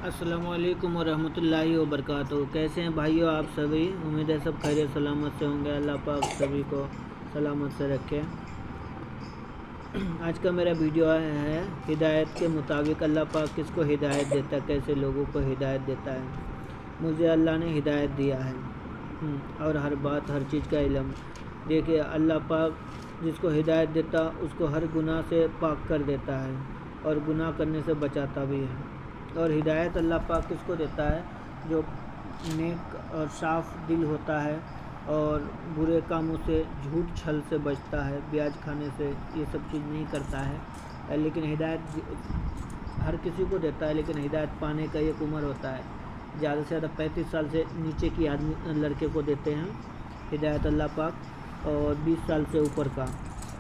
अस्सलाम वालेकुम वरहमतुल्लाहि वबरकातुहू। कैसे हैं भाइयों आप सभी? उम्मीद है सब खैरियत सलामत से होंगे। अल्लाह पाक सभी को सलामत से रखे। आज का मेरा वीडियो है हिदायत के मुताबिक अल्लाह पाक किसको हिदायत देता है, कैसे लोगों को हिदायत देता है। मुझे अल्लाह ने हिदायत दिया है और हर बात हर चीज़ का इल्म। देखिए अल्लाह पाक जिसको हिदायत देता उसको हर गुनाह से पाक कर देता है और गुनाह करने से बचाता भी है। और हिदायत अल्लाह पाक किसको देता है? जो नेक और साफ़ दिल होता है और बुरे कामों से, झूठ छल से बचता है, ब्याज खाने से, ये सब चीज़ नहीं करता है। लेकिन हिदायत हर किसी को देता है, लेकिन हिदायत पाने का एक उम्र होता है। ज़्यादा से ज़्यादा 35 साल से नीचे की आदमी लड़के को देते हैं हिदायत अल्लाह पाक, और 20 साल से ऊपर का।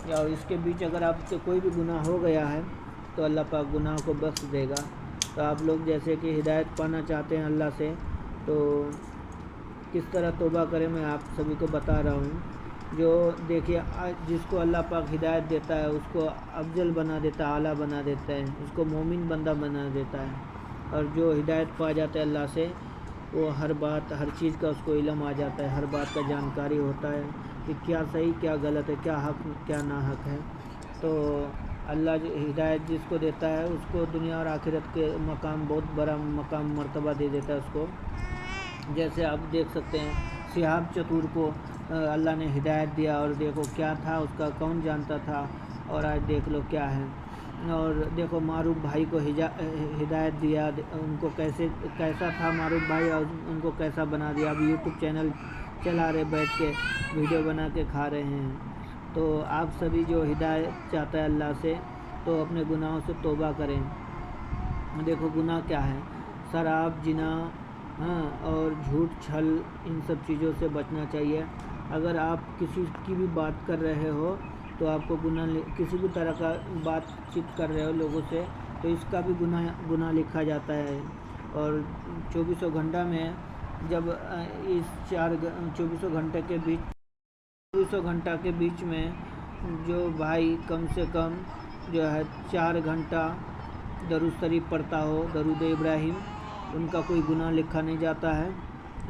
या इसके बीच अगर आपसे कोई भी गुनाह हो गया है तो अल्लाह पाक गुनाह को बख्श देगा। तो आप लोग जैसे कि हिदायत पाना चाहते हैं अल्लाह से, तो किस तरह तौबा करें मैं आप सभी को बता रहा हूँ। जो देखिए जिसको अल्लाह पाक हिदायत देता है उसको अफजल बना देता है, आला बना देता है, उसको मोमिन बंदा बना देता है। और जो हिदायत पा जाता है अल्लाह से, वो हर बात हर चीज़ का उसको इल्म आ जाता है, हर बात का जानकारी होता है कि क्या सही क्या गलत है, क्या हक क्या ना हक है। तो अल्लाह हिदायत जिसको देता है उसको दुनिया और आखिरत के मकाम, बहुत बड़ा मकाम मर्तबा दे देता है उसको। जैसे आप देख सकते हैं शिहाब चतुर को अल्लाह ने हिदायत दिया, और देखो क्या था उसका, कौन जानता था, और आज देख लो क्या है। और देखो मारूफ भाई को हिदायत दिया, उनको कैसा था मारूफ भाई, और उनको कैसा बना दिया। अब यूट्यूब चैनल चला रहे, बैठ के वीडियो बना के खा रहे हैं। तो आप सभी जो हिदायत चाहता है अल्लाह से, तो अपने गुनाहों से तौबा करें। देखो गुनाह क्या है, शराब, जिना, और झूठ छल, इन सब चीज़ों से बचना चाहिए। अगर आप किसी की भी बात कर रहे हो तो आपको किसी भी तरह का बातचीत कर रहे हो लोगों से, तो इसका भी गुनाह लिखा जाता है। और 24 घंटा में जब इस 24 घंटे के बीच 24 घंटा के बीच में जो भाई कम से कम जो है 4 घंटा दरूद शरीफ पढ़ता हो, दरूद इब्राहिम, उनका कोई गुनाह लिखा नहीं जाता है।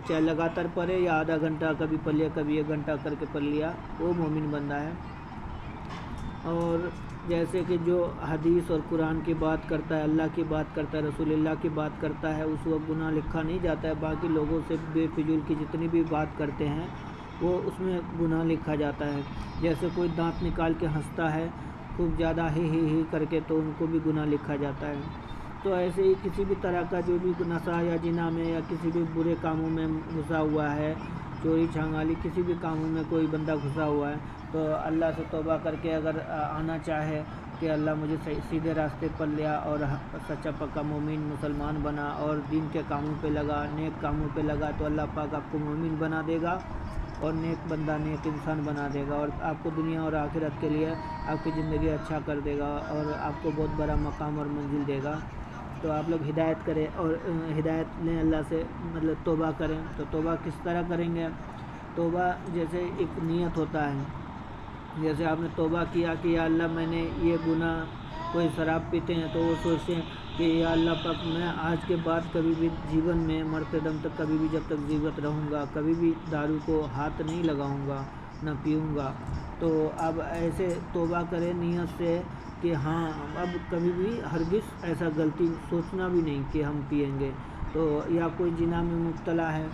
चाहे लगातार पढ़े या आधा घंटा कभी पढ़ लिया, कभी 1 घंटा करके पढ़ लिया, वो मोमिन बंदा है। और जैसे कि जो हदीस और कुरान की बात करता है, अल्लाह की बात करता है, रसूलुल्लाह की बात करता है, उस वक्त गुनाह लिखा नहीं जाता है। बाकी लोगों से बेफिजूल की जितनी भी बात करते हैं वो उसमें गुनाह लिखा जाता है। जैसे कोई दांत निकाल के हंसता है खूब ज़्यादा ही करके, तो उनको भी गुनाह लिखा जाता है। तो ऐसे ही किसी भी तरह का जो भी नशा या जिना में या किसी भी बुरे कामों में घुसा हुआ है, चोरी छांगाली, किसी भी कामों में कोई बंदा घुसा हुआ है, तो अल्लाह से तौबा करके अगर आना चाहे कि अल्लाह मुझे सीधे रास्ते पर लिया और सच्चा पक्का मोमिन मुसलमान बना और दीन के कामों पे लगा, नेक कामों पे लगा, तो अल्लाह पाक आपको मोमिन बना देगा और नेक बंदा, नेक इंसान बना देगा, और आपको दुनिया और आखिरत के लिए आपकी ज़िंदगी अच्छा कर देगा और आपको बहुत बड़ा मकाम और मंजिल देगा। तो आप लोग हिदायत करें और हिदायत लें अल्लाह से, मतलब तौबा करें। तो तौबा किस तरह करेंगे? तौबा जैसे एक नियत होता है। जैसे आपने तौबा किया कि या अल्लाह मैंने ये गुनाह, कोई शराब पीते हैं तो वो सोचते हैं कि या अल्लाह पाक मैं आज के बाद कभी भी जीवन में मरते दम तक, कभी भी जब तक जीवित रहूँगा, कभी भी दारू को हाथ नहीं लगाऊँगा, ना पीऊँगा। तो अब ऐसे तौबा करें नियत से कि हाँ अब कभी भी हरगिज़ ऐसा गलती सोचना भी नहीं कि हम पिएंगे। तो या कोई जिना में मुब्तला है,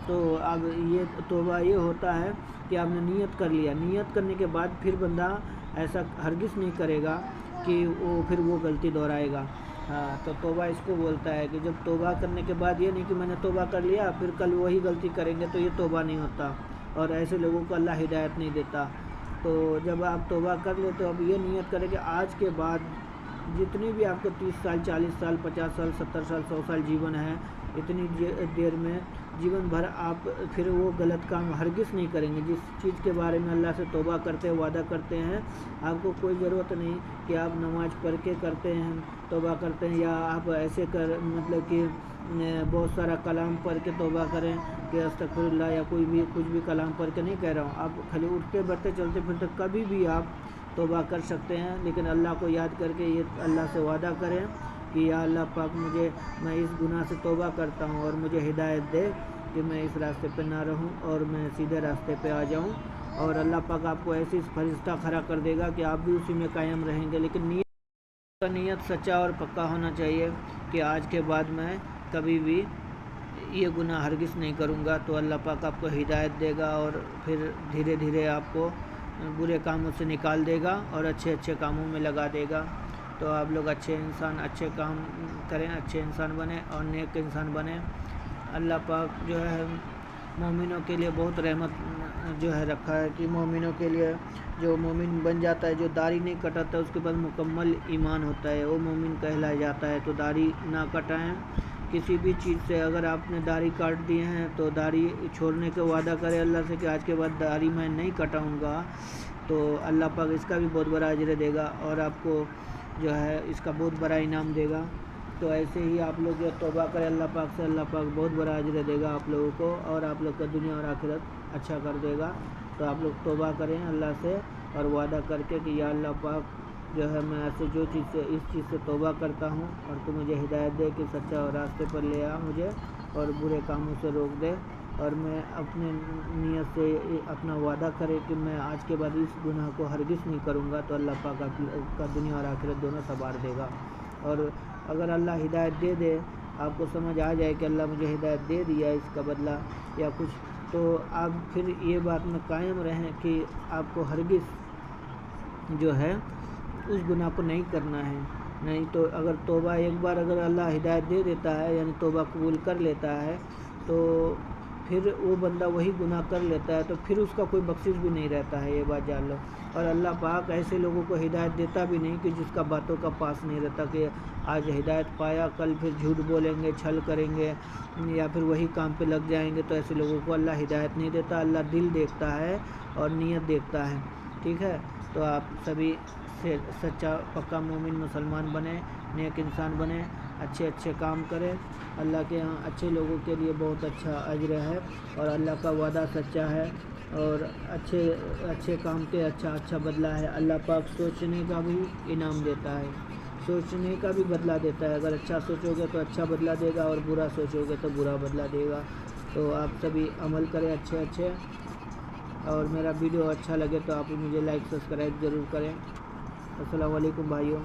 तो अब ये तौबा ये होता है कि आपने नियत कर लिया। नियत करने के बाद फिर बंदा ऐसा हरगिज़ नहीं करेगा कि वो फिर वो गलती दोहराएगा। हाँ, तो तौबा इसको बोलता है कि जब तौबा करने के बाद ये नहीं कि मैंने तौबा कर लिया फिर कल वही गलती करेंगे, तो ये तौबा नहीं होता, और ऐसे लोगों को अल्लाह हिदायत नहीं देता। तो जब आप तौबा कर लेते हो, अब ये नियत करें कि आज के बाद जितनी भी आपको 30 साल, 40 साल, 50 साल, 70 साल, 100 साल जीवन है, इतनी देर में जीवन भर आप फिर वो गलत काम हरगिज़ नहीं करेंगे। जिस चीज़ के बारे में अल्लाह से तौबा करते हैं, वादा करते हैं, आपको कोई ज़रूरत नहीं कि आप नमाज़ पढ़ के करते हैं, तौबा करते हैं, या आप ऐसे कर मतलब कि बहुत सारा कलाम पढ़ के तौबा करें कि अस्तगफिरुल्लाह, या कुछ भी कलाम पढ़ के नहीं कह रहा हूँ। आप खाली उठते बैठते चलते फिरते कभी भी आप तौबा कर सकते हैं, लेकिन अल्लाह को याद करके ये अल्लाह से वादा करें کہ یا اللہ پاک میں اس گناہ سے توبہ کرتا ہوں اور مجھے ہدایت دے کہ میں اس راستے پہ نہ رہوں اور میں سیدھے راستے پہ آ جاؤں، اور اللہ پاک آپ کو ایسی فرشتہ کھڑا کر دے گا کہ آپ بھی اسی میں قائم رہیں گے۔ لیکن نیت سچا اور پکا ہونا چاہیے کہ آج کے بعد میں کبھی بھی یہ گناہ ہرگز نہیں کروں گا، تو اللہ پاک آپ کو ہدایت دے گا اور پھر دھیرے دھیرے آپ کو برے کاموں سے نکال دے گا اور اچھے اچھے کاموں میں لگا دے گا۔ تو آپ لوگ اچھے انسان، اچھے کام کریں، اچھے انسان بنیں اور نیک انسان بنیں۔ اللہ پاک جو ہے مومنوں کے لیے بہت رحمت جو ہے رکھا ہے کہ مومنوں کے لیے جو مومن بن جاتا ہے، جو داڑھی نہیں کٹاتا اس کے بعد مکمل ایمان ہوتا ہے، وہ مومن کہلایا جاتا ہے۔ تو داڑھی نہ کٹائیں کسی بھی چیز سے۔ اگر آپ نے داڑھی کاٹ دیے ہیں تو داڑھی چھوڑنے کا وعدہ کرے اللہ سے کہ آج کے بعد داڑھی میں نہیں کٹاؤں گا، تو اللہ پاک اس کا بھی بہت بڑا اجر دے گا اور آپ کو جو ہے اس کا بہت بڑا انعام دے گا۔ تو ایسے ہی آپ لوگ جو توبہ کریں اللہ پاک سے، اللہ پاک بہت بڑا اجر دے گا آپ لوگوں کو اور آپ لوگ کا دنیا اور آخرت اچھا کر دے گا۔ تو آپ لوگ توبہ کریں اللہ سے اور وعدہ کر کے کہ یا اللہ پاک جو ہے میں ایسے اس چیز سے توبہ کرتا ہوں اور تو مجھے ہدایت دے کہ سچا اور راستے پر لے آ مجھے اور برے کاموں سے روک دے، اور میں اپنے نیت سے اپنا وعدہ کرے کہ میں آج کے بعد اس گناہ کو ہرگز نہیں کروں گا، تو اللہ پاک آپ کا دنیا اور آخرت دونوں سنوار دے گا۔ اور اگر اللہ ہدایت دے دے، آپ کو سمجھ آ جائے کہ اللہ مجھے ہدایت دے دیا اس کا بدلہ یا کچھ، تو آپ پھر یہ بات میں قائم رہیں کہ آپ کو ہرگز جو ہے اس گناہ کو نہیں کرنا ہے۔ نہیں تو اگر توبہ ایک بار اگر اللہ ہدایت دے دیتا ہے، یعنی توبہ قبول کر لیتا ہے، تو پھر وہ بندہ وہی گناہ کر لیتا ہے تو پھر اس کا کوئی بخشش بھی نہیں رہتا ہے، یہ بات جان لو۔ اور اللہ پاک ایسے لوگوں کو ہدایت دیتا بھی نہیں کہ جس کا باتوں کا پاس نہیں رہتا، کہ آج ہدایت پایا کل پھر جھوٹ بولیں گے، چھل کریں گے یا پھر وہی کام پہ لگ جائیں گے، تو ایسے لوگوں کو اللہ ہدایت نہیں دیتا۔ اللہ دل دیکھتا ہے اور نیت دیکھتا ہے، ٹھیک ہے۔ تو آپ سبھی سے سچا پکا مومن مسلمان بنیں، نیک انسان بنیں، اچھے اچھے کام کریں۔ اللہ کے ہاں اچھے لوگوں کے لیے بہت اچھا اجر ہے اور اللہ کا وعدہ سچا ہے اور اچھے کام کے اچھا بدلہ ہے۔ اللہ پاک سوچنے کا بھی انعام دیتا ہے، سوچنے کا بھی بدلہ دیتا ہے۔ اگر اچھا سوچو گے تو اچھا بدلہ دے گا اور برا سوچو گے تو برا بدلہ دے گا۔ تو آپ سبھی عمل کریں اچھے، اور میرا ویڈیو اچھا لگے تو آپ مجھے لائک سبسکرائب ضرور کریں۔ السلام علیکم بھائیوں۔